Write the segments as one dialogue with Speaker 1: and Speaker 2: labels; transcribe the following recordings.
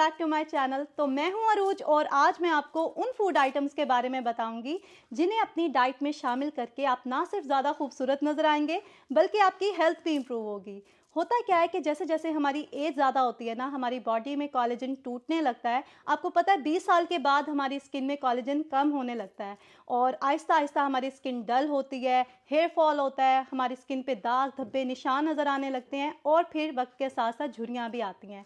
Speaker 1: Back to my channel. तो मैं हूं अरूज और आज मैं आपको उन फूड आइटम्स के बारे में बताऊंगी जिन्हें अपनी डाइट में शामिल करके आप ना सिर्फ ज़्यादा खूबसूरत नज़र आएंगे बल्कि आपकी हेल्थ भी इंप्रूव होगी। होता क्या है कि जैसे जैसे हमारी एज ज़्यादा होती है ना, हमारी बॉडी में कोलेजन टूटने लगता है। आपको पता है 20 साल के बाद हमारी स्किन में कोलेजन कम होने लगता है और आहिस्ता आहिस्ता हमारी स्किन डल होती है, हेयर फॉल होता है, हमारी स्किन पे दाग धब्बे निशान नज़र आने लगते हैं और फिर वक्त के साथ साथ झुर्रियाँ भी आती हैं।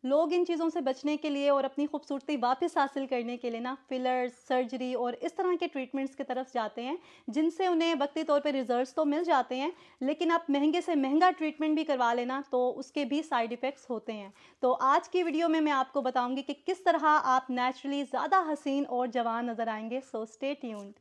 Speaker 1: लोग इन चीज़ों से बचने के लिए और अपनी खूबसूरती वापस हासिल करने के लिए ना फिलर्स, सर्जरी और इस तरह के ट्रीटमेंट्स की तरफ जाते हैं, जिनसे उन्हें वक्ती तौर पे रिजल्ट्स तो मिल जाते हैं, लेकिन आप महंगे से महंगा ट्रीटमेंट भी करवा लेना तो उसके भी साइड इफ़ेक्ट्स होते हैं। तो आज की वीडियो में मैं आपको बताऊंगी कि किस तरह आप नेचुरली ज़्यादा हसीन और जवान नज़र आएंगे। So stay tuned.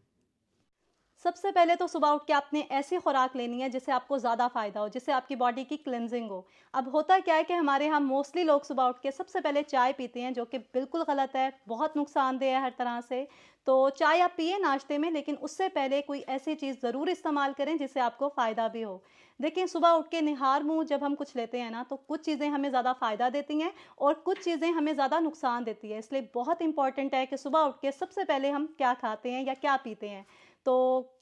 Speaker 1: सबसे पहले तो सुबह उठ के आपने ऐसी खुराक लेनी है जिससे आपको ज़्यादा फ़ायदा हो, जिससे आपकी बॉडी की क्लेंजिंग हो। अब होता क्या है कि हमारे यहाँ मोस्टली लोग सुबह उठ के सबसे पहले चाय पीते हैं, जो कि बिल्कुल गलत है, बहुत नुकसानदेह है हर तरह से। तो चाय आप पिए नाश्ते में, लेकिन उससे पहले कोई ऐसी चीज़ ज़रूर इस्तेमाल करें जिससे आपको फ़ायदा भी हो। देखिए, सुबह उठ के निहार मुँह जब हम कुछ लेते हैं ना, तो कुछ चीज़ें हमें ज़्यादा फ़ायदा देती हैं और कुछ चीज़ें हमें ज़्यादा नुकसान देती है। इसलिए बहुत इंपॉर्टेंट है कि सुबह उठ के सबसे पहले हम क्या खाते हैं या क्या पीते हैं। तो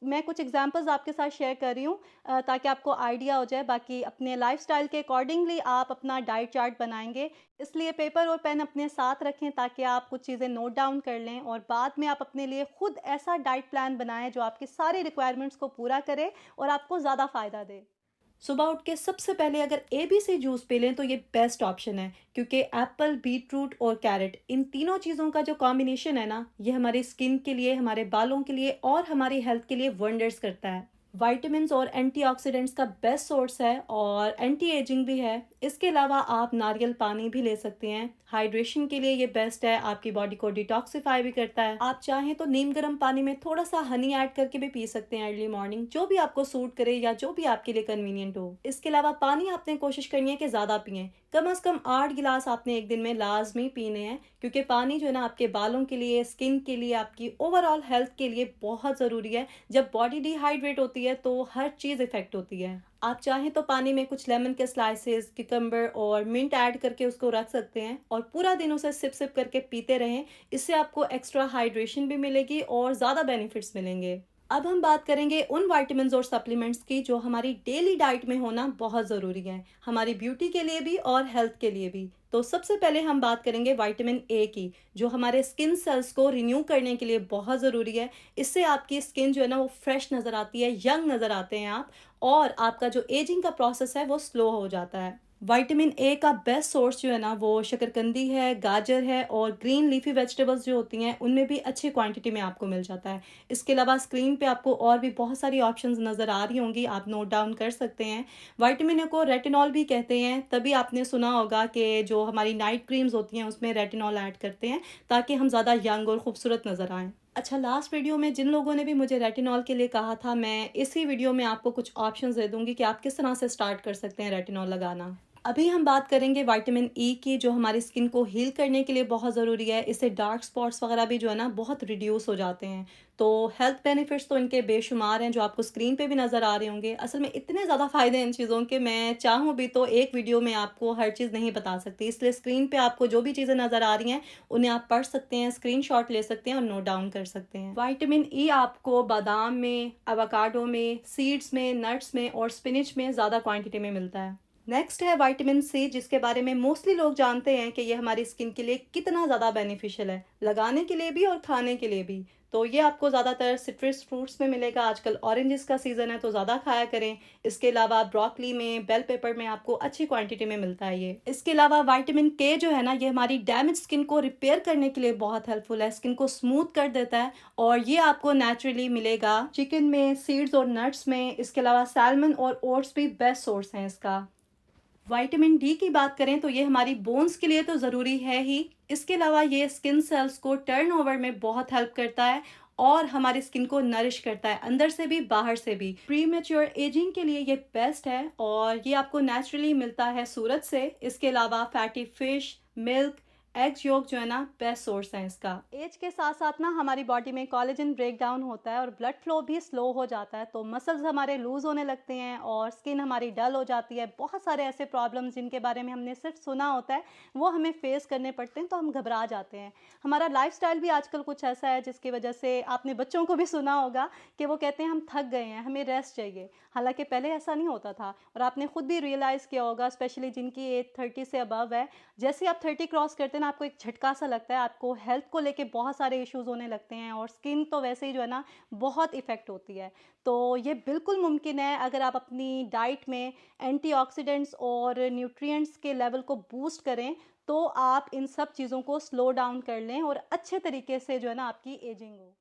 Speaker 1: मैं कुछ एग्जांपल्स आपके साथ शेयर कर रही हूँ ताकि आपको आइडिया हो जाए। बाकी अपने लाइफस्टाइल के अकॉर्डिंगली आप अपना डाइट चार्ट बनाएंगे, इसलिए पेपर और पेन अपने साथ रखें ताकि आप कुछ चीज़ें नोट डाउन कर लें और बाद में आप अपने लिए खुद ऐसा डाइट प्लान बनाएं जो आपकी सारी रिक्वायरमेंट्स को पूरा करे और आपको ज़्यादा फ़ायदा दे। सुबह उठ के सबसे पहले अगर एबीसी जूस पी लें तो ये बेस्ट ऑप्शन है, क्योंकि एप्पल, बीटरूट और कैरेट, इन तीनों चीज़ों का जो कॉम्बिनेशन है ना, ये हमारी स्किन के लिए, हमारे बालों के लिए और हमारी हेल्थ के लिए वंडर्स करता है। विटामिन्स और एंटीऑक्सीडेंट्स का बेस्ट सोर्स है और एंटी एजिंग भी है। इसके अलावा आप नारियल पानी भी ले सकते हैं, हाइड्रेशन के लिए ये बेस्ट है, आपकी बॉडी को डिटॉक्सिफाई भी करता है। आप चाहें तो नीम गर्म पानी में थोड़ा सा हनी ऐड करके भी पी सकते हैं अर्ली मॉर्निंग, जो भी आपको सूट करे या जो भी आपके लिए कन्वीनियंट हो। इसके अलावा पानी आपने कोशिश करनी है कि ज़्यादा पिएं, कम से कम 8 गिलास आपने एक दिन में लाजमी पीने हैं, क्योंकि पानी जो है ना आपके बालों के लिए, स्किन के लिए, आपकी ओवरऑल हेल्थ के लिए बहुत ज़रूरी है। जब बॉडी डिहाइड्रेट होती है तो हर चीज़ इफेक्ट होती है। आप चाहें तो पानी में कुछ लेमन के स्लाइसेस, क्यूकम्बर और मिंट ऐड करके उसको रख सकते हैं और पूरा दिन उसे सिप सिप करके पीते रहें। इससे आपको एक्स्ट्रा हाइड्रेशन भी मिलेगी और ज़्यादा बेनिफिट्स मिलेंगे। अब हम बात करेंगे उन विटामिन्स और सप्लीमेंट्स की जो हमारी डेली डाइट में होना बहुत ज़रूरी है, हमारी ब्यूटी के लिए भी और हेल्थ के लिए भी। तो सबसे पहले हम बात करेंगे विटामिन ए की, जो हमारे स्किन सेल्स को रिन्यू करने के लिए बहुत ज़रूरी है। इससे आपकी स्किन जो है ना वो फ्रेश नज़र आती है, यंग नज़र आते हैं आप, और आपका जो एजिंग का प्रोसेस है वो स्लो हो जाता है। विटामिन ए का बेस्ट सोर्स जो है ना वो शकरकंदी है, गाजर है और ग्रीन लीफी वेजिटेबल्स जो होती हैं उनमें भी अच्छी क्वांटिटी में आपको मिल जाता है। इसके अलावा स्क्रीन पे आपको और भी बहुत सारी ऑप्शंस नज़र आ रही होंगी, आप नोट डाउन कर सकते हैं। विटामिन ए को रेटिनॉल भी कहते हैं, तभी आपने सुना होगा कि जो हमारी नाइट क्रीम्स होती हैं उसमें रेटिनॉल ऐड करते हैं ताकि हम ज़्यादा यंग और खूबसूरत नज़र आएँ। अच्छा, लास्ट वीडियो में जिन लोगों ने भी मुझे रेटिनॉल के लिए कहा था, मैं इसी वीडियो में आपको कुछ ऑप्शंस दे दूंगी कि आप किस तरह से स्टार्ट कर सकते हैं रेटिनॉल लगाना। अभी हम बात करेंगे विटामिन ई की, जो हमारी स्किन को हील करने के लिए बहुत ज़रूरी है। इससे डार्क स्पॉट्स वगैरह भी जो है ना बहुत रिड्यूस हो जाते हैं। तो हेल्थ बेनिफिट्स तो इनके बेशुमार हैं, जो आपको स्क्रीन पे भी नज़र आ रहे होंगे। असल में इतने ज़्यादा फ़ायदे हैं इन चीज़ों के, मैं चाहूँ भी तो एक वीडियो में आपको हर चीज़ नहीं बता सकती। इसलिए स्क्रीन पे आपको जो भी चीज़ें नज़र आ रही हैं उन्हें आप पढ़ सकते हैं, स्क्रीनशॉट ले सकते हैं और नोट डाउन कर सकते हैं। विटामिन ई आपको बादाम में, एवोकाडो में, सीड्स में, नट्स में और स्पिनच में ज़्यादा क्वांटिटी में मिलता है। नेक्स्ट है विटामिन सी, जिसके बारे में मोस्टली लोग जानते हैं कि ये हमारी स्किन के लिए कितना ज़्यादा बेनिफिशियल है, लगाने के लिए भी और खाने के लिए भी। तो ये आपको ज़्यादातर सिट्रस फ्रूट्स में मिलेगा, आजकल ऑरेंजेस का सीज़न है तो ज़्यादा खाया करें। इसके अलावा ब्रोकली में, बेल पेपर में आपको अच्छी क्वांटिटी में मिलता है ये। इसके अलावा विटामिन के जो है ना, ये हमारी डैमेज स्किन को रिपेयर करने के लिए बहुत हेल्पफुल है, स्किन को स्मूथ कर देता है और ये आपको नेचुरली मिलेगा चिकन में, सीड्स और नट्स में। इसके अलावा सैल्मन और ओट्स भी बेस्ट सोर्स हैं इसका। विटामिन डी की बात करें तो ये हमारी बोन्स के लिए तो ज़रूरी है ही, इसके अलावा ये स्किन सेल्स को टर्नओवर में बहुत हेल्प करता है और हमारी स्किन को नरिश करता है, अंदर से भी बाहर से भी। प्री मैच्योर एजिंग के लिए ये बेस्ट है और ये आपको नेचुरली मिलता है सूरज से। इसके अलावा फैटी फिश, मिल्क, एग्स योग जो है ना बेस्ट सोर्स है इसका। एज के साथ साथ ना हमारी बॉडी में कोलेजन ब्रेक डाउन होता है और ब्लड फ्लो भी स्लो हो जाता है, तो मसल्स हमारे लूज होने लगते हैं और स्किन हमारी डल हो जाती है। बहुत सारे ऐसे प्रॉब्लम्स जिनके बारे में हमने सिर्फ सुना होता है वो हमें फेस करने पड़ते हैं, तो हम घबरा जाते हैं। हमारा लाइफस्टाइल भी आजकल कुछ ऐसा है जिसकी वजह से आपने बच्चों को भी सुना होगा कि वो कहते हैं हम थक गए हैं, हमें रेस्ट चाहिए। हालांकि पहले ऐसा नहीं होता था और आपने खुद भी रियलाइज़ किया होगा, स्पेशली जिनकी एज 30 से अबव है। जैसे ही आप 30 क्रॉस करते हैं ना, आपको एक झटका सा लगता है, आपको हेल्थ को लेके बहुत सारे इश्यूज होने लगते हैं और स्किन तो वैसे ही जो है ना बहुत इफ़ेक्ट होती है। तो ये बिल्कुल मुमकिन है अगर आप अपनी डाइट में एंटीऑक्सीडेंट्स और न्यूट्रिएंट्स के लेवल को बूस्ट करें, तो आप इन सब चीज़ों को स्लो डाउन कर लें और अच्छे तरीके से जो है ना आपकी एजिंग हो।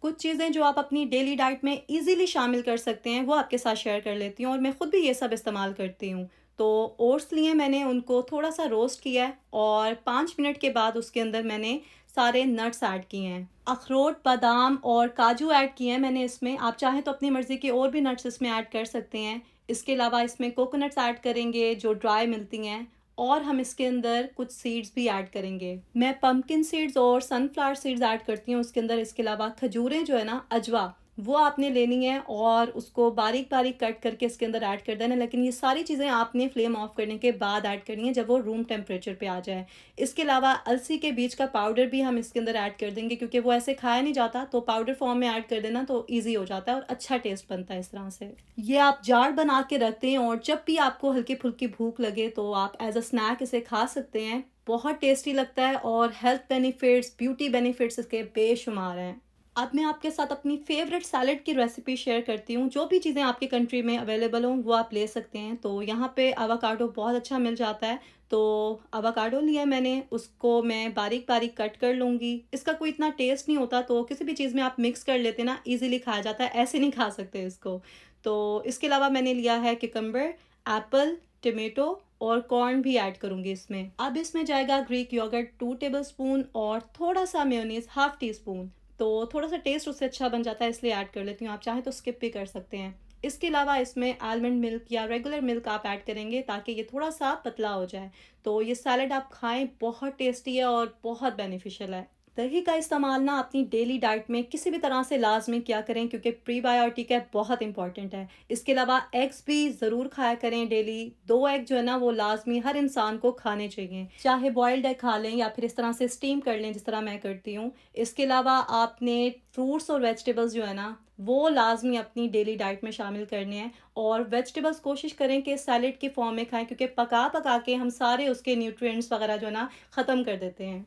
Speaker 1: कुछ चीज़ें जो आप अपनी डेली डाइट में इजीली शामिल कर सकते हैं वो आपके साथ शेयर कर लेती हूँ, और मैं खुद भी ये सब इस्तेमाल करती हूँ। तो ओट्स लिए मैंने, उनको थोड़ा सा रोस्ट किया है और 5 मिनट के बाद उसके अंदर मैंने सारे नट्स ऐड किए हैं। अखरोट, बादाम और काजू ऐड किए हैं मैंने इसमें। आप चाहें तो अपनी मर्ज़ी के और भी नट्स इसमें ऐड कर सकते हैं। इसके अलावा इसमें कोकोनट्स ऐड करेंगे जो ड्राई मिलती हैं, और हम इसके अंदर कुछ सीड्स भी ऐड करेंगे। मैं पंपकिन सीड्स और सनफ्लावर सीड्स ऐड करती हूँ उसके अंदर। इसके अलावा खजूरें जो है ना, अजवा, वो आपने लेनी है और उसको बारीक बारीक कट करके इसके अंदर ऐड कर देना। लेकिन ये सारी चीज़ें आपने फ्लेम ऑफ करने के बाद ऐड करनी है, जब वो रूम टेम्परेचर पे आ जाए। इसके अलावा अलसी के बीज का पाउडर भी हम इसके अंदर ऐड कर देंगे, क्योंकि वो ऐसे खाया नहीं जाता, तो पाउडर फॉर्म में ऐड कर देना तो ईजी हो जाता है और अच्छा टेस्ट बनता है इस तरह से। ये आप जार बना के रख दें और जब भी आपको हल्की फुल्की भूख लगे तो आप एज अ स्नैक इसे खा सकते हैं। बहुत टेस्टी लगता है और हेल्थ बेनिफिट्स, ब्यूटी बेनिफिट्स इसके बेशुमार हैं। अब मैं आपके साथ अपनी फेवरेट सैलेड की रेसिपी शेयर करती हूँ। जो भी चीज़ें आपकी कंट्री में अवेलेबल हों वो आप ले सकते हैं। तो यहाँ पे आवाकाडो बहुत अच्छा मिल जाता है, तो आवाकाडो लिया मैंने, उसको मैं बारीक बारीक कट कर लूँगी। इसका कोई इतना टेस्ट नहीं होता, तो किसी भी चीज़ में आप मिक्स कर लेते ना, इजीली खाया जाता है, ऐसे नहीं खा सकते इसको। तो इसके अलावा मैंने लिया है किकम्बर, एप्पल, टमेटो और कॉर्न भी ऐड करूँगी इसमें। अब इसमें जाएगा ग्रीक योगर्ट 2 टेबलस्पून और थोड़ा सा मेयोनीज हाफ टी स्पून। तो थोड़ा सा टेस्ट उससे अच्छा बन जाता है, इसलिए ऐड कर लेती हूँ। आप चाहें तो स्किप भी कर सकते हैं। इसके अलावा इसमें आलमंड मिल्क या रेगुलर मिल्क आप ऐड करेंगे ताकि ये थोड़ा सा पतला हो जाए। तो ये सैलड आप खाएं, बहुत टेस्टी है और बहुत बेनिफिशियल है। दही का इस्तेमाल ना अपनी डेली डाइट में किसी भी तरह से लाजमी किया करें, क्योंकि प्रीबायोटिक है, बहुत इंपॉर्टेंट है। इसके अलावा एग्स भी ज़रूर खाया करें डेली। 2 एग जो है ना वो लाजमी हर इंसान को खाने चाहिए, चाहे बॉयल्ड एग खा लें या फिर इस तरह से स्टीम कर लें जिस तरह मैं करती हूँ। इसके अलावा आपने फ्रूट्स और वेजिटेबल्स जो है ना वो लाजमी अपनी डेली डाइट में शामिल करने हैं, और वेजिटेबल्स कोशिश करें कि सैलेड की फॉर्म में खाएं, क्योंकि पका पका के हम सारे उसके न्यूट्रिएंट्स वगैरह जो है ना ख़त्म कर देते हैं।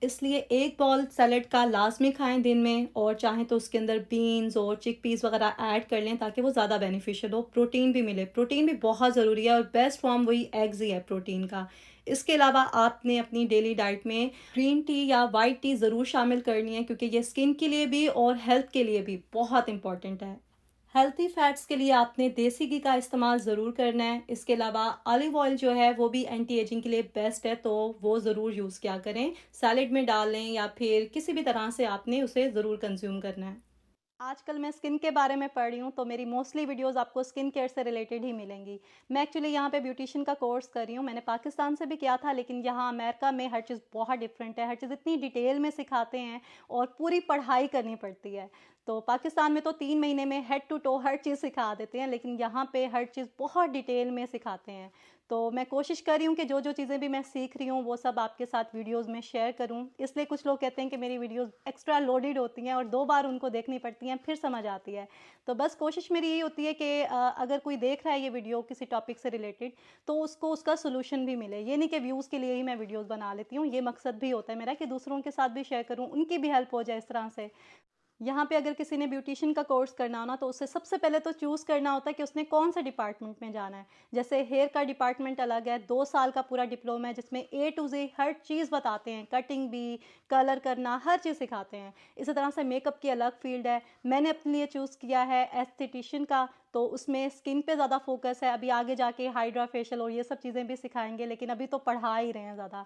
Speaker 1: इसलिए एक बॉल सैलेड का लाजमी खाएं दिन में, और चाहें तो उसके अंदर बीन्स और चिकपीस वगैरह ऐड कर लें ताकि वो ज़्यादा बेनिफिशियल हो, प्रोटीन भी मिले। प्रोटीन भी बहुत ज़रूरी है और बेस्ट फॉर्म वही एग्स ही है प्रोटीन का। इसके अलावा आपने अपनी डेली डाइट में ग्रीन टी या वाइट टी ज़रूर शामिल करनी है, क्योंकि ये स्किन के लिए भी और हेल्थ के लिए भी बहुत इंपॉर्टेंट है। हेल्थी फैट्स के लिए आपने देसी घी का इस्तेमाल ज़रूर करना है। इसके अलावा ऑलिव ऑयल जो है वो भी एंटी एजिंग के लिए बेस्ट है, तो वो ज़रूर यूज़ किया करें। सैलेड में डाल लें या फिर किसी भी तरह से आपने उसे ज़रूर कंज्यूम करना है। आजकल मैं स्किन के बारे में पढ़ रही हूँ, तो मेरी मोस्टली वीडियोस आपको स्किन केयर से रिलेटेड ही मिलेंगी। मैं एक्चुअली यहाँ पे ब्यूटिशियन का कोर्स कर रही हूँ। मैंने पाकिस्तान से भी किया था, लेकिन यहाँ अमेरिका में हर चीज़ बहुत डिफरेंट है। हर चीज़ इतनी डिटेल में सिखाते हैं और पूरी पढ़ाई करनी पड़ती है। तो पाकिस्तान में तो 3 महीने में हेड टू टो हर चीज़ सिखा देते हैं, लेकिन यहाँ पे हर चीज़ बहुत डिटेल में सिखाते हैं। तो मैं कोशिश कर रही हूँ कि जो जो चीज़ें भी मैं सीख रही हूँ वो सब आपके साथ वीडियोस में शेयर करूँ। इसलिए कुछ लोग कहते हैं कि मेरी वीडियोस एक्स्ट्रा लोडेड होती हैं और 2 बार उनको देखनी पड़ती हैं फिर समझ आती है। तो बस कोशिश मेरी यही होती है कि अगर कोई देख रहा है ये वीडियो किसी टॉपिक से रिलेटेड, तो उसको उसका सोल्यूशन भी मिले। ये नहीं कि व्यूज़ के लिए ही मैं वीडियोज़ बना लेती हूँ, ये मकसद भी होता है मेरा कि दूसरों के साथ भी शेयर करूँ, उनकी भी हेल्प हो जाए इस तरह से। यहाँ पे अगर किसी ने ब्यूटिशियन का कोर्स करना हो ना, तो उससे सबसे पहले तो चूज़ करना होता है कि उसने कौन सा डिपार्टमेंट में जाना है। जैसे हेयर का डिपार्टमेंट अलग है, 2 साल का पूरा डिप्लोमा है जिसमें ए टू जे हर चीज़ बताते हैं, कटिंग भी, कलर करना, हर चीज़ सिखाते हैं। इसी तरह से मेकअप की अलग फील्ड है। मैंने अपने लिए चूज़ किया है एस्थेटिशियन का, तो उसमें स्किन पे ज़्यादा फोकस है। अभी आगे जाके हाइड्रा फेशियल और ये सब चीज़ें भी सिखाएंगे, लेकिन अभी तो पढ़ा ही रहे हैं ज़्यादा।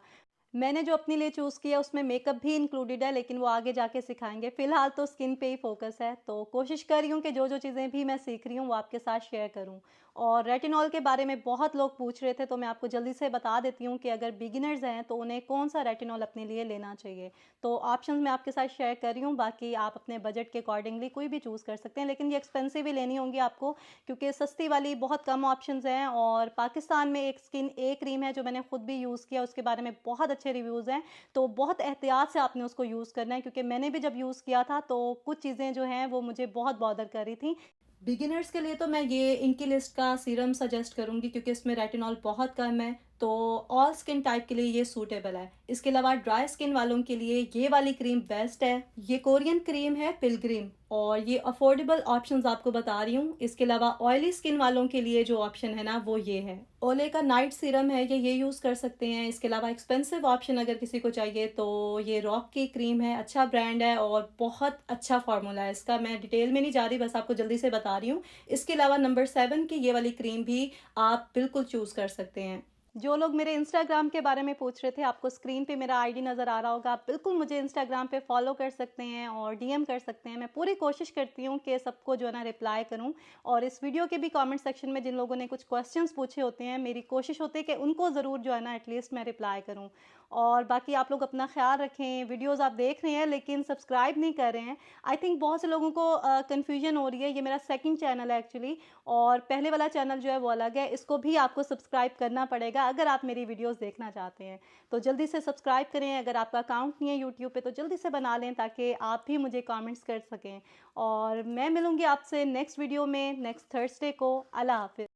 Speaker 1: मैंने जो अपने लिए चूज़ किया उसमें मेकअप भी इंक्लूडेड है, लेकिन वो आगे जाके सिखाएंगे। फ़िलहाल तो स्किन पे ही फोकस है। तो कोशिश कर रही हूँ कि जो जो चीज़ें भी मैं सीख रही हूँ वो आपके साथ शेयर करूँ। और रेटिनॉल के बारे में बहुत लोग पूछ रहे थे, तो मैं आपको जल्दी से बता देती हूँ कि अगर बिगिनर्स हैं तो उन्हें कौन सा रेटिनॉल अपने लिए लेना चाहिए। तो ऑप्शंस मैं आपके साथ शेयर कर रही हूँ, बाकी आप अपने बजट के अकॉर्डिंगली कोई भी चूज़ कर सकते हैं, लेकिन ये एक्सपेंसिव ही लेनी होंगी आपको, क्योंकि सस्ती वाली बहुत कम ऑप्शंस हैं। और पाकिस्तान में एक स्किन ए क्रीम है जो मैंने खुद भी यूज़ किया, उसके बारे में बहुत अच्छे रिव्यूज़ हैं। तो बहुत एहतियात से आपने उसको यूज़ करना है, क्योंकि मैंने भी जब यूज़ किया था तो कुछ चीज़ें जो हैं वो मुझे बहुत बॉदर कर रही थी। बिगिनर्स के लिए तो मैं ये इनकी लिस्ट का सीरम सजेस्ट करूँगी, क्योंकि इसमें रेटिनॉल बहुत कम है, तो ऑल स्किन टाइप के लिए ये सूटेबल है। इसके अलावा ड्राई स्किन वालों के लिए ये वाली क्रीम बेस्ट है। ये कोरियन क्रीम है पिलग्रिम, और ये अफोर्डेबल ऑप्शंस आपको बता रही हूँ। इसके अलावा ऑयली स्किन वालों के लिए जो ऑप्शन है ना वो ये है, ओले का नाइट सीरम है, ये यूज़ कर सकते हैं। इसके अलावा एक्सपेंसिव ऑप्शन अगर किसी को चाहिए तो ये रॉक की क्रीम है, अच्छा ब्रांड है और बहुत अच्छा फार्मूला है इसका। मैं डिटेल में नहीं जा रही, बस आपको जल्दी से बता रही हूँ। इसके अलावा नंबर 7 की ये वाली क्रीम भी आप बिल्कुल चूज़ कर सकते हैं। जो लोग मेरे इंस्टाग्राम के बारे में पूछ रहे थे, आपको स्क्रीन पे मेरा आईडी नज़र आ रहा होगा, आप बिल्कुल मुझे इंस्टाग्राम पे फॉलो कर सकते हैं और डीएम कर सकते हैं। मैं पूरी कोशिश करती हूँ कि सबको जो है ना रिप्लाई करूँ, और इस वीडियो के भी कमेंट सेक्शन में जिन लोगों ने कुछ क्वेश्चंस पूछे होते हैं, मेरी कोशिश होती है कि उनको ज़रूर जो है ना एटलीस्ट मैं रिप्लाई करूँ। और बाकी आप लोग अपना ख्याल रखें। वीडियोज़ आप देख रहे हैं लेकिन सब्सक्राइब नहीं कर रहे हैं। आई थिंक बहुत से लोगों को कन्फ्यूजन हो रही है। ये मेरा सेकंड चैनल है एक्चुअली, और पहले वाला चैनल जो है वो अलग है। इसको भी आपको सब्सक्राइब करना पड़ेगा अगर आप मेरी वीडियोस देखना चाहते हैं। तो जल्दी से सब्सक्राइब करें। अगर आपका अकाउंट नहीं है यूट्यूब पे तो जल्दी से बना लें, ताकि आप भी मुझे कमेंट्स कर सकें। और मैं मिलूँगी आपसे नेक्स्ट वीडियो में नेक्स्ट थर्सडे को। अल्लाह हाफ़िज़।